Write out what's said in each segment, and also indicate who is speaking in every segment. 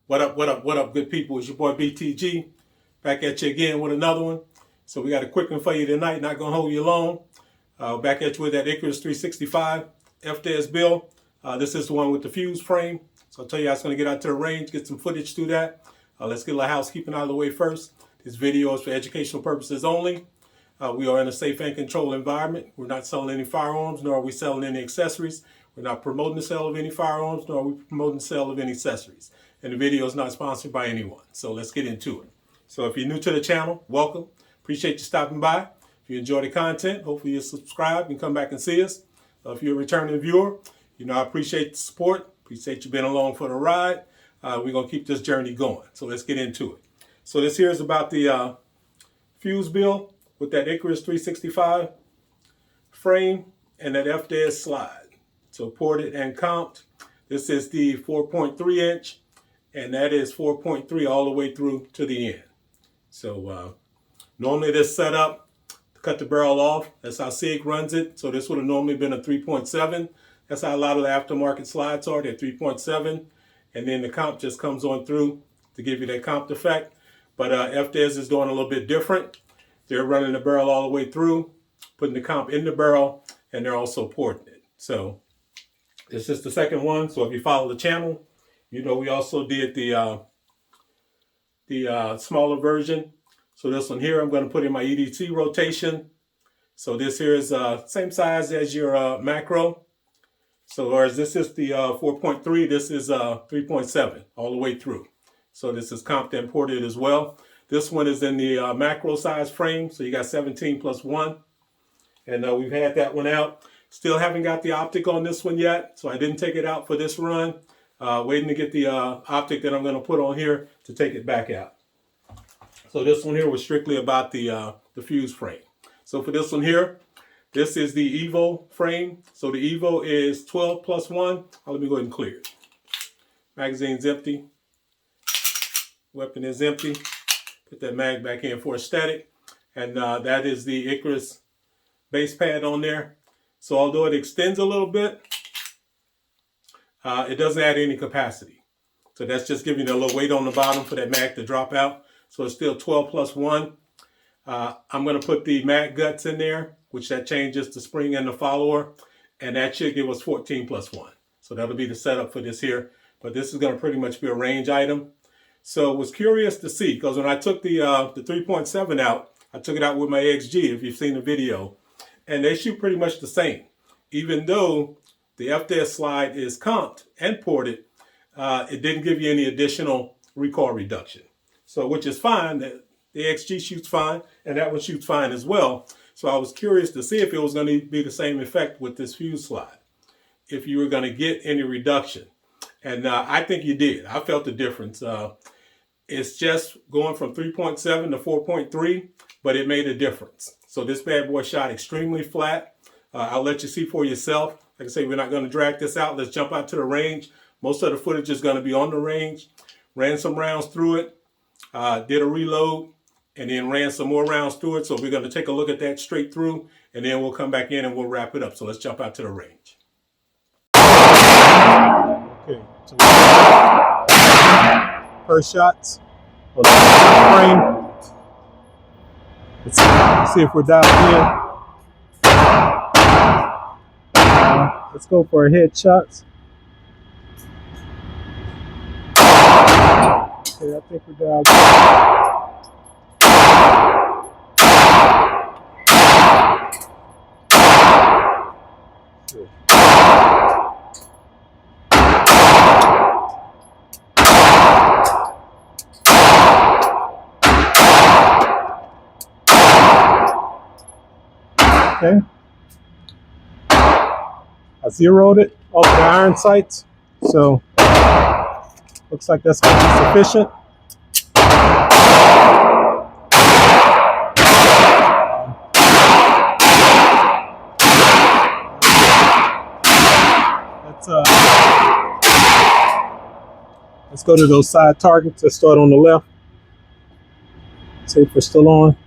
Speaker 1: What up, good people? It's your boy BTG, back at you again with another one. So we got a quick one for you tonight, not gonna hold you long. Back at you with that Icarus 365 FDEZ build. This is the one with the fuse frame. So I'll tell you how it's gonna get out to the range, get some footage through that. Let's get a little housekeeping out of the way first. This video is for educational purposes only. We are in a safe and controlled environment. We're not selling any firearms, nor are we selling any accessories. We're not promoting the sale of any firearms, nor are we promoting the sale of any accessories. And the video is not sponsored by anyone. So let's get into it. So if you're new to the channel, welcome. Appreciate you stopping by. If you enjoy the content, hopefully you'll subscribe and come back and see us. If you're a returning viewer, you know I appreciate the support. Appreciate you being along for the ride. We're going to keep this journey going. So let's get into it. So this here is about the fuse build with that Icarus 365 frame and that FDEZ slide. So ported and comped. This is the 4.3 inch, and that is 4.3 all the way through to the end. So normally this setup to cut the barrel off, that's how SIG runs it. So this would have normally been a 3.7. That's how a lot of the aftermarket slides are. They're 3.7, and then the comp just comes on through to give you that comped effect. But FDEZ is doing a little bit different. They're running the barrel all the way through, putting the comp in the barrel, and they're also porting it. So this is the second one. So if you follow the channel, you know we also did the smaller version. So this one here, I'm going to put in my EDC rotation. So this here is same size as your macro. So whereas this is the 4.3, this is 3.7 all the way through. So this is comped and ported as well. This one is in the macro size frame, so you got 17 plus 1. And we've had that one out. Still haven't got the optic on this one yet, so I didn't take it out for this run. Waiting to get the optic that I'm going to put on here to take it back out. So this one here was strictly about the fuse frame. So for this one here, this is the Evo frame. So the Evo is 12 plus 1. Let me go ahead and clear it. Magazine's empty. Weapon is empty. Put that mag back in for a static. And that is the Icarus base pad on there. So although it extends a little bit, it doesn't add any capacity. So that's just giving you a little weight on the bottom for that mag to drop out. So it's still 12 plus 1. I'm going to put the mag guts in there, which that changes the spring and the follower. And that should give us 14 plus 1. So that'll be the setup for this here. But this is going to pretty much be a range item. So was curious to see, because when I took the 3.7 out, I took it out with my XG, if you've seen the video. And they shoot pretty much the same. Even though the FDEZ slide is comped and ported, it didn't give you any additional recoil reduction. So which is fine. The XG shoots fine, and that one shoots fine as well. So I was curious to see if it was going to be the same effect with this fuse slide, if you were going to get any reduction. And I think you did. I felt the difference. It's just going from 3.7 to 4.3, but it made a difference. So this bad boy shot extremely flat. I'll let you see for yourself. Like I say, we're not going to drag this out. Let's jump out to the range. Most of the footage is going to be on the range. Ran some rounds through it, did a reload, and then ran some more rounds through it. So we're going to take a look at that straight through, and then we'll come back in and we'll wrap it up. So let's jump out to the range. Okay, so first shots for the frame. Let's see if we're dialed in. Let's go for a headshots. Okay, I think we're dialed in. Okay. I zeroed it off the iron sights, so looks like that's going to be sufficient. Let's go to those side targets. Let's start on the left. See if we're still on.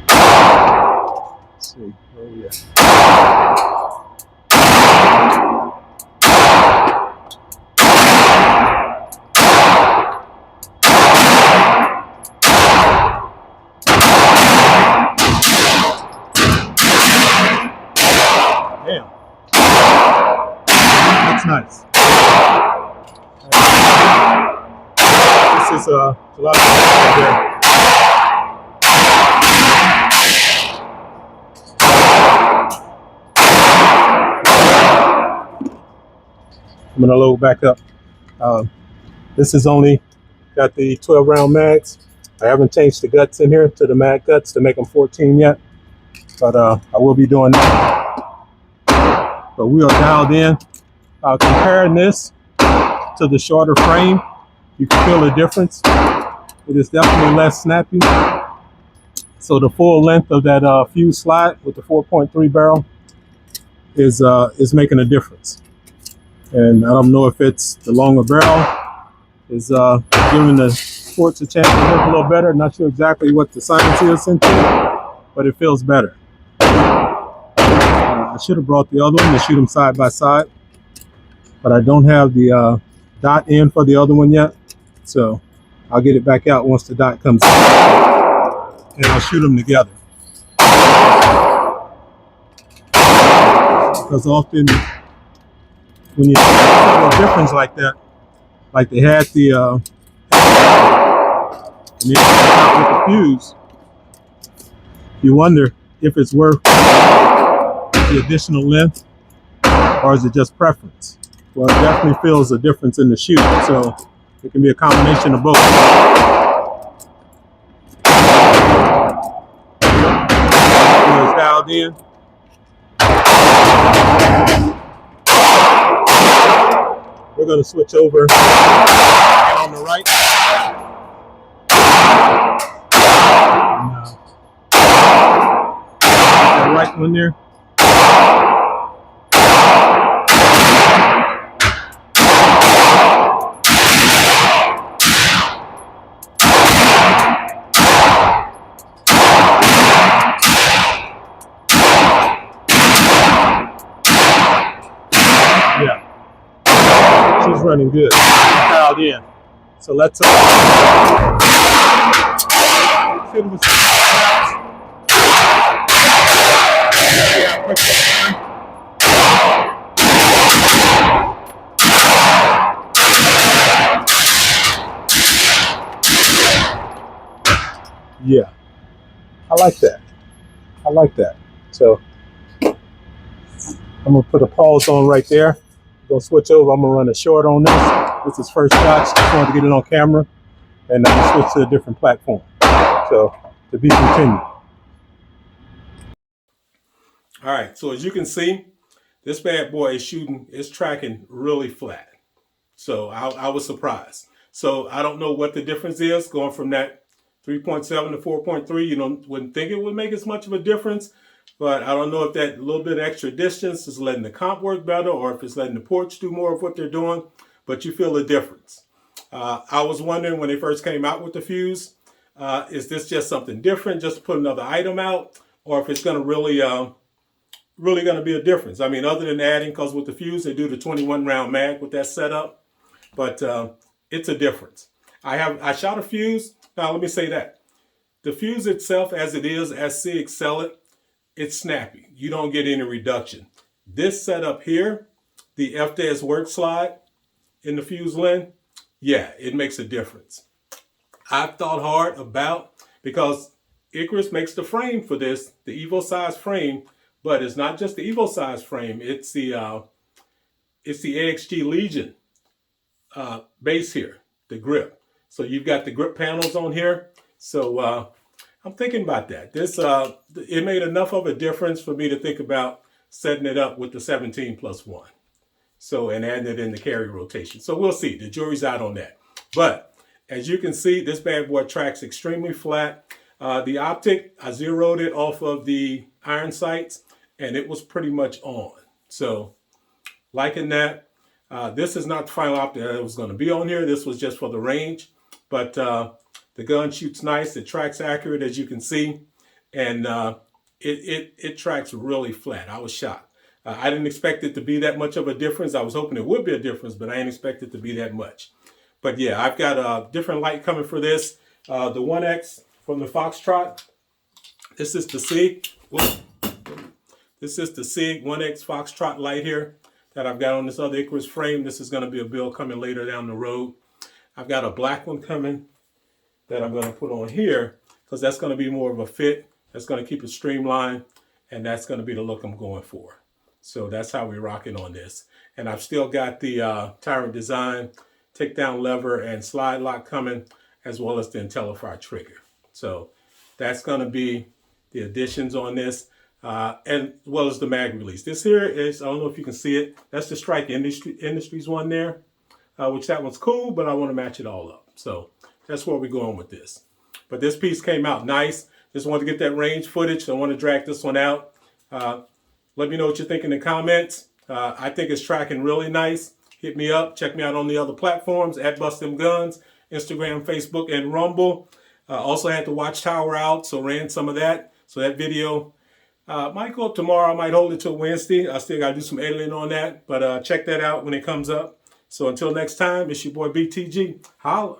Speaker 1: Let's see where we at. there's a lot of there. I'm gonna load back up. This is only got the 12 round mags. I haven't changed the guts in here to the mag guts to make them 14 yet, but I will be doing that. But we are dialed in. Comparing this to the shorter frame, you can feel the difference. It is definitely less snappy. So the full length of that fuse slide with the 4.3 barrel is making a difference. And I don't know if it's the longer barrel is giving the sports a chance to work a little better. Not sure exactly what the science is into it, but it feels better. I should have brought the other one to shoot them side by side, but I don't have the dot in for the other one yet. So I'll get it back out once the dot comes out, and I'll shoot them together. Because often when you see a difference like that, like they had the with the fuse, you wonder if it's worth the additional length or is it just preference? Well, it definitely feels a difference in the shoot, so it can be a combination of both. It's dialed in. We're going to switch over on the right. That right one there. Yeah. She's running good. Dialed in. So let's hit it with some snaps. Yeah, I like that. I like that. So I'm gonna put a pause on right there. Gonna switch over. I'm gonna run a short on this. This is first shots. Just wanted to get it on camera, and I'm gonna switch to a different platform. So to be continued. All right. So as you can see, this bad boy is shooting. It's tracking really flat. So I was surprised. So I don't know what the difference is going from that 3.7 to 4.3. You wouldn't think it would make as much of a difference. But I don't know if that little bit extra distance is letting the comp work better or if it's letting the ports do more of what they're doing. But you feel the difference. I was wondering when they first came out with the fuse, is this just something different, just to put another item out, or if it's going to really going to be a difference. I mean, other than adding, because with the fuse, they do the 21 round mag with that setup, but it's a difference. I shot a fuse. Now, let me say that. The fuse itself, as it is, as SIG sell it, it's snappy. You don't get any reduction. This setup here, the FDEZ Werx slide in the fuse lens, yeah, it makes a difference. I've thought hard about, because Icarus makes the frame for this, the Evo size frame, but it's not just the Evo size frame. It's the AXG Legion base here, the grip. So you've got the grip panels on here. So I'm thinking about that. This it made enough of a difference for me to think about setting it up with the 17+1. So, and adding it in the carry rotation. So we'll see. The jury's out on that. But as you can see, this bad boy tracks extremely flat. The optic, I zeroed it off of the iron sights, and it was pretty much on. So liking that. This is not the final optic that was going to be on here. This was just for the range. But the gun shoots nice. It tracks accurate, as you can see. And it tracks really flat. I was shocked. I didn't expect it to be that much of a difference. I was hoping it would be a difference, but I didn't expect it to be that much. But yeah, I've got a different light coming for this. The 1X from the Foxtrot. This is the SIG. This is the SIG 1X Foxtrot light here that I've got on this other Icarus frame. This is going to be a build coming later down the road. I've got a black one coming that I'm going to put on here because that's going to be more of a fit. That's going to keep it streamlined, and that's going to be the look I'm going for. So that's how we're rocking on this. And I've still got the Tyrant Design takedown lever and slide lock coming, as well as the IntelliFire trigger. So that's going to be the additions on this, and as well as the mag release. This here is, I don't know if you can see it, that's the Strike Industries one there, which that one's cool, but I want to match it all up. So that's where we're going with this. But this piece came out nice. Just wanted to get that range footage. I want to drag this one out. Let me know what you think in the comments. I think it's tracking really nice. Hit me up. Check me out on the other platforms at Bust Them Guns, Instagram, Facebook, and Rumble. Also had the Watchtower out, so ran some of that. So that video might go up tomorrow. I might hold it till Wednesday. I still got to do some editing on that. But check that out when it comes up. So until next time, it's your boy BTG. Holla.